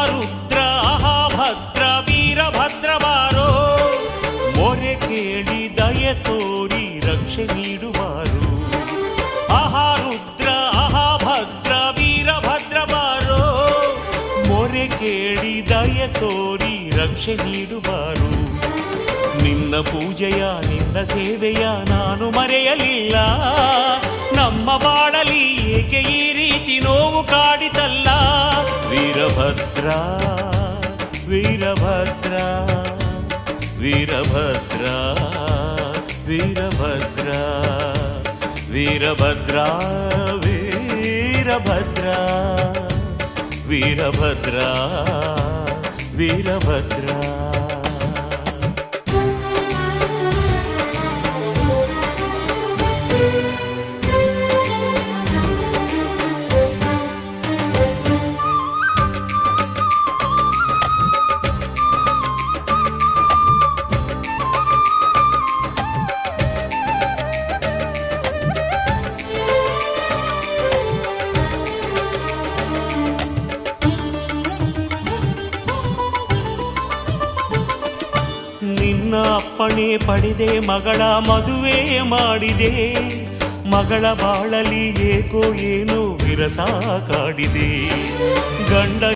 ರುದ್ರ ಭದ್ರ ವೀರಭದ್ರ ಬಾರೋ, ಮೊರೆ ಕೇಳಿ ದಯೆ ತೋರಿ ರಕ್ಷೆ ನೀಡುವಾರು. ರುದ್ರ ಭದ್ರ ವೀರಭದ್ರ ಬಾರೋ, ಮೊರೆ ಕೇಳಿ ದಯೆ ತೋರಿ ರಕ್ಷೆ ನೀಡುವಾರು. ನಿನ್ನ ಪೂಜೆಯ ನಿನ್ನ ಸೇವೆಯ ನಾನು ಮರೆಯಲಿಲ್ಲ. ನಮ್ಮ ಬಾಳಲಿ ಏಕೆ ಈ ರೀತಿ ನೋವು ಕಾಡಿತಲ್ಲ. ವೀರಭದ್ರ ವೀರಭದ್ರ ವೀರಭದ್ರ ವೀರಭದ್ರ ವೀರಭದ್ರ ವೀರಭದ್ರ ವೀರಭದ್ರ ವೀರಭದ್ರ. ನಿನ್ನ ಅಪ್ಪಣೆ ಪಡೆದೆ ಮಗಳ ಮದುವೆ ಮಾಡಿದೆ. ಮಗಳ ಬಾಳಲಿ ಏಕೋ ಏನೋ ವಿರಸ ಕಾಡಿದೆ. ಗಂಡ